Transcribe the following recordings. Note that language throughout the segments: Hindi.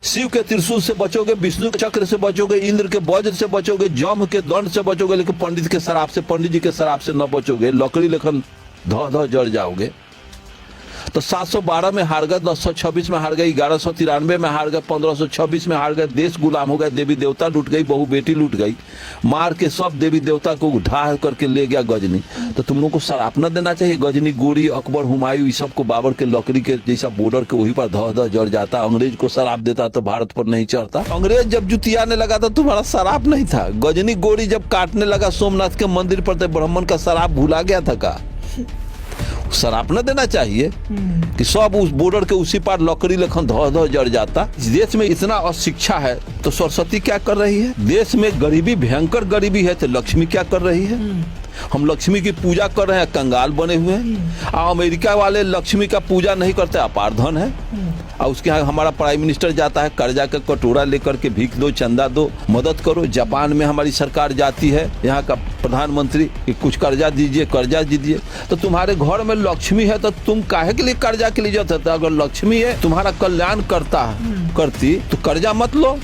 शिव के त्रिशूल से बचोगे, विष्णु के चक्र से बचोगे, इंद्र के वज्र से बचोगे, जम के दंड से बचोगे, लेकिन पंडित के शराब से, पंडित जी के शराब से न बचोगे, लकड़ी लेखन धो धो जड़ जाओगे। तो 712 में हार गए, 1026 में हार गए, 1193 में हार गए, 1526 में हार गए, देश गुलाम हो गए, देवी देवता लूट गई, बहू बेटी लूट गई, मार के सब देवी देवता को ढा करके ले गया गजनी। तो तुम लोग को शराप न देना चाहिए। गजनी, गोरी, अकबर, हुमायूं, इस सब को बाबर के लकड़ी के जैसा बॉर्डर के वही पर धो धो जड़ जाता। अंग्रेज को शराप देता तो भारत पर नहीं चढ़ता। अंग्रेज जब जुतियाने लगा तो तुम्हारा शराप नहीं था। गजनी गोरी जब काटने लगा सोमनाथ के मंदिर पर तो ब्राह्मण का शराप भूला गया था का? शराप न देना चाहिए कि सब उस बॉर्डर के उसी पार लकड़ी लेखन धो धो जड़ जाता। इस देश में इतना अशिक्षा है तो सरस्वती क्या कर रही है? देश में गरीबी, भयंकर गरीबी है तो लक्ष्मी क्या कर रही है? हम लक्ष्मी की पूजा कर रहे हैं, कंगाल बने हुए हैं। और अमेरिका वाले लक्ष्मी का पूजा नहीं करते, अपार धन है। और उसके यहाँ हमारा प्राइम मिनिस्टर जाता है कर्जा का कटोरा लेकर के, भीख दो, चंदा दो, मदद करो। जापान में हमारी सरकार जाती है, यहाँ का प्रधानमंत्री कि कुछ कर्जा दीजिए, कर्जा दीजिए। तो तुम्हारे घर में लक्ष्मी है तो तुम काहे के लिए कर्जा के लिए जाते? अगर लक्ष्मी है तुम्हारा कल्याण करती तो कर्जा मत लो।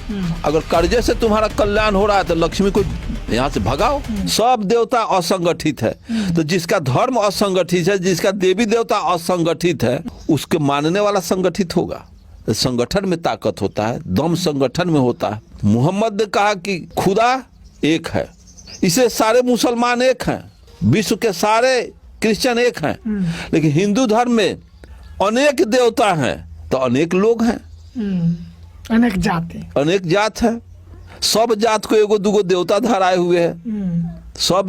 अगर कर्जे से तुम्हारा कल्याण हो रहा है तो लक्ष्मी को यहाँ से भगाओ। सब देवता असंगठित है, तो जिसका धर्म असंगठित है, जिसका देवी देवता असंगठित है, उसके मानने वाला संगठित होगा। संगठन में ताकत होता है, दम संगठन में होता है। मोहम्मद ने कहा कि खुदा एक है, इसे सारे मुसलमान एक हैं, विश्व के सारे क्रिश्चियन एक हैं। लेकिन हिंदू धर्म में अनेक देवता हैं तो अनेक लोग हैं, अनेक जाति, अनेक जात है। सब जात को एगो दूगो देवता धराए हुए हैं, सब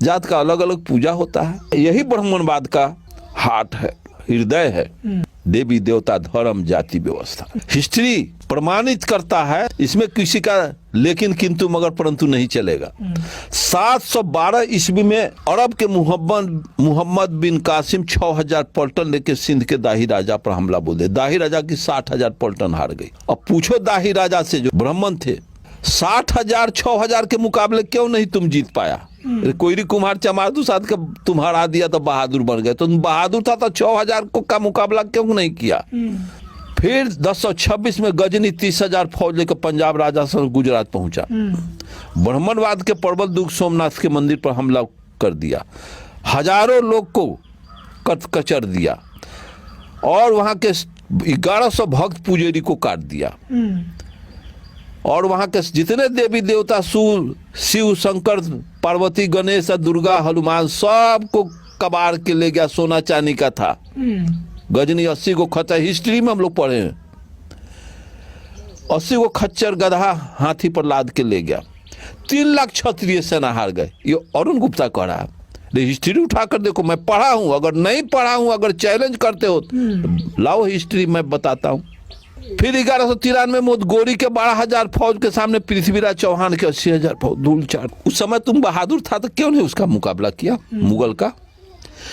जात का अलग अलग पूजा होता है। यही ब्राह्मणवाद का हार्ट है, हृदय है। देवी देवता, धर्म, जाति, व्यवस्था, हिस्ट्री प्रमाणित करता है। इसमें किसी का लेकिन किंतु मगर परंतु नहीं चलेगा। 712 ईस्वी में अरब के मोहम्मद बिन कासिम 6000 पलटन लेके सिंध के दाही राजा पर हमला बोले। दाही राजा की 60,000 पलटन हार गई। अब पूछो दाही राजा से जो ब्राह्मण थे, 60,000 6000 के मुकाबले क्यों नहीं तुम जीत पाया? कोयरी कुम्हार चमार दुसाद का तुम हरा दिया तो बहादुर बन गए। तो बहादुर था तो 6000 का मुकाबला क्यों नहीं किया? फिर 1026 में गजनी 30,000 फौज लेकर पंजाब राजा से गुजरात पहुंचा। ब्राह्मणवाद के प्रबल दुख सोमनाथ के मंदिर पर हमला कर दिया, हजारों लोग को कचर दिया और वहां के 1100 भक्त पुजारी को काट दिया। और वहां के जितने देवी देवता शिव, शंकर, पार्वती, गणेश, दुर्गा, हनुमान, सबको कबाड़ के ले गया। सोना चांदी का था। गजनी 80 को खच्चर, हिस्ट्री में हम लोग पढ़े हैं, 80 को खच्चर गधा हाथी पर लाद के ले गया। 3 लाख क्षत्रिय सेना हार गए। ये अरुण गुप्ता कह रहा है। हिस्ट्री उठाकर देखो, मैं पढ़ा हूं। अगर नहीं पढ़ा हूं, अगर चैलेंज करते हो तो लाओ हिस्ट्री, मैं बताता हूं। फिर 1193 में गोरी के 12,000 फौज के सामने पृथ्वीराज चौहान के 80,000 फौज धूल चाट। उस समय तुम बहादुर था तो क्यों नहीं उसका मुकाबला किया मुगल का?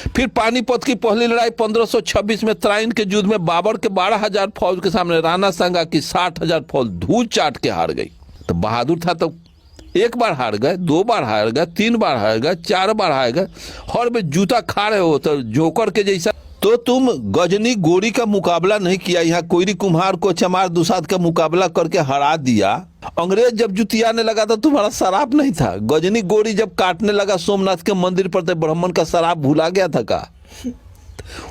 फिर पानीपत की पहली लड़ाई 1526 में तराइन के युद्ध में बाबर के 12,000 फौज के सामने राणा सांगा की 60,000 फौज धूल चाट के हार गई। तो बहादुर था तो एक बार हार गए, 2 बार हार गए, 3 बार हार गए, 4 बार हार गए, हर में जूता खा रहे हो तो जोकर के जैसा। तो तुम गजनी गोरी का मुकाबला नहीं किया, यहाँ कोयरी कुम्हार को, चमार दुसाद का मुकाबला करके हरा दिया। अंग्रेज जब जुतियाने लगा तो तुम्हारा शराप नहीं था। गजनी गोरी जब काटने लगा सोमनाथ के मंदिर पर तो ब्राह्मण का शराप भूला गया था का?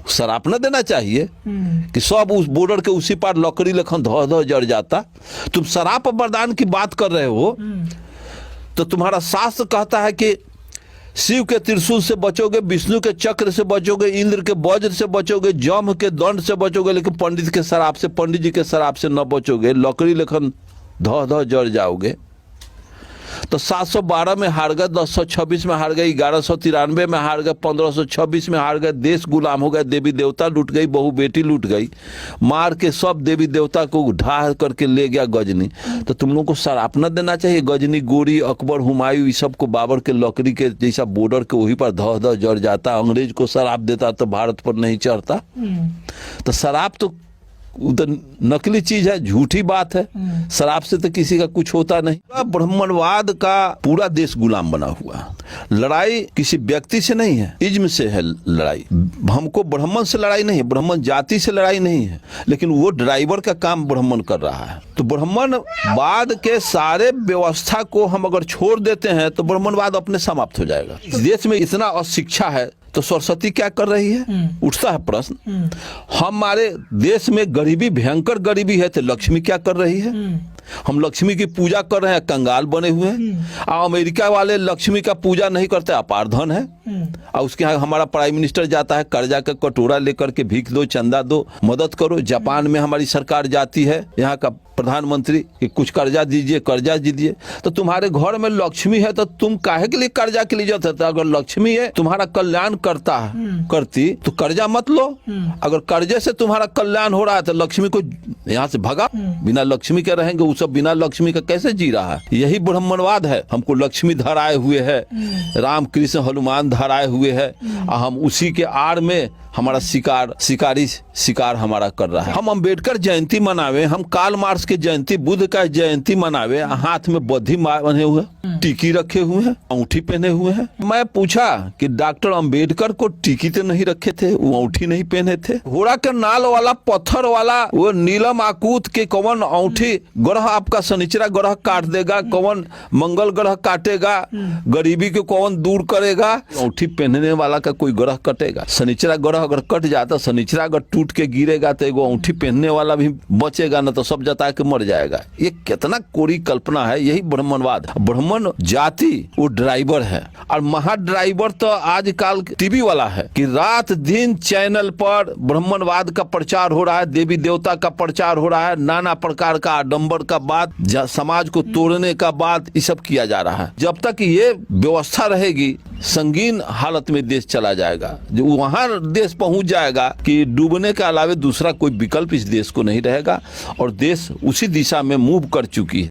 शराप न देना चाहिए कि सब उस बॉर्डर के उसी पार लकड़ी लेखन धो धो जड़ जाता। तुम शराप वरदान की बात कर रहे हो तो तुम्हारा शास्त्र कहता है कि शिव के त्रिशूल से बचोगे, विष्णु के चक्र से बचोगे, इंद्र के वज्र से बचोगे, जम के दंड से बचोगे, लेकिन पंडित के शराब से, पंडित जी के शराब से न बचोगे, लकड़ी लेखन धो धो जड़ जाओगे। तो 712 में हार गए, 1026 में हार गए, 1193 में हार गए, 1526 में हार गए, देश गुलाम हो गए, देवी देवता लूट गई, बहू बेटी लूट गई, मार के सब देवी देवता को ढा करके ले गया गजनी। तो तुम लोग को शराप न देना चाहिए। गजनी, गोरी, अकबर, हुमायूं, इस सब को बाबर के लकड़ी के जैसा बॉर्डर के वही पर धो धो जड़ जाता। अंग्रेज को शराप देता तो भारत पर नहीं चढ़ता। तो शराप तो वो तो नकली चीज है, झूठी बात है। शराब से तो किसी का कुछ होता नहीं। ब्राह्मणवाद का पूरा देश गुलाम बना हुआ। लड़ाई किसी व्यक्ति से नहीं है, इज्म से है लड़ाई। हमको ब्राह्मण से लड़ाई नहीं है, ब्राह्मण जाति से लड़ाई नहीं है, लेकिन वो ड्राइवर का काम ब्राह्मण कर रहा है। तो ब्राह्मणवाद के सारे व्यवस्था को हम अगर छोड़ देते हैं तो ब्राह्मणवाद अपने समाप्त हो जाएगा। इस देश में इतना अशिक्षा है तो सरस्वती क्या कर रही है? उठता है प्रश्न। हमारे देश में गरीबी, भयंकर गरीबी है, तो लक्ष्मी क्या कर रही है? हम लक्ष्मी की पूजा कर रहे हैं, कंगाल बने हुए हैं। और अमेरिका वाले लक्ष्मी का पूजा नहीं करते, अपार धन है। और उसके यहाँ हमारा प्राइम मिनिस्टर जाता है कर्जा का कटोरा लेकर के, भीख दो, चंदा दो, मदद करो। जापान में हमारी सरकार जाती है, यहाँ का प्रधानमंत्री कि कुछ कर्जा दीजिए, कर्जा दीजिए। तो तुम्हारे घर में लक्ष्मी है तो तुम काहे के लिए कर्जा के लिए जाते? तो अगर लक्ष्मी है, तुम्हारा कल्याण करती तो कर्जा मत लो। अगर कर्जे से तुम्हारा कल्याण हो रहा है तो लक्ष्मी को यहाँ से भगा। बिना लक्ष्मी के रहेंगे, वो सब बिना लक्ष्मी का कैसे जी रहा है? यही ब्राह्मणवाद है। हमको लक्ष्मी धराए हुए है, राम कृष्ण हनुमान धराए हुए है, और हम उसी के आड़ में हमारा शिकार हमारा कर रहा है। हम अम्बेडकर जयंती मनावे, हम कार्ल मार्क्स की जयंती, बुद्ध का जयंती मनावे, हाथ में बद्धी बने हुए, टीकी रखे हुए हैं, अंगूठी पहने हुए हैं। मैं पूछा कि डॉक्टर अम्बेडकर को टीकी तो नहीं रखे थे, वो अंगूठी नहीं पहने थे? घोड़ा के नाल वाला, पत्थर वाला, वो नीलम आकूत के कौन अंगूठी ग्रह आपका शनिचरा ग्रह काट देगा, कौन मंगल ग्रह काटेगा, गरीबी को कौन दूर करेगा? अंगूठी पहनने वाला का कोई ग्रह कटेगा? शनिचरा ग्रह अगर कट जाता, शनिचरा अगर टूट के गिरेगा तो एगो अंगूठी पहनने वाला भी बचेगा ना, तो सब जता के मर जाएगा। ये कितना कोरी कल्पना है। यही ब्राह्मणवाद। ब्राह्मण जाति वो ड्राइवर है, और महा ड्राइवर तो आजकल टीवी वाला है कि रात दिन चैनल पर ब्राह्मणवाद का प्रचार हो रहा है, देवी देवता का प्रचार हो रहा है, नाना प्रकार का आडंबर का बात, समाज को तोड़ने का बात, ये सब किया जा रहा है। जब तक ये व्यवस्था रहेगी, संगीन हालत में देश चला जाएगा। जो वहां देश पहुंच जाएगा कि डूबने के अलावा दूसरा कोई विकल्प इस देश को नहीं रहेगा, और देश उसी दिशा में मूव कर चुकी है।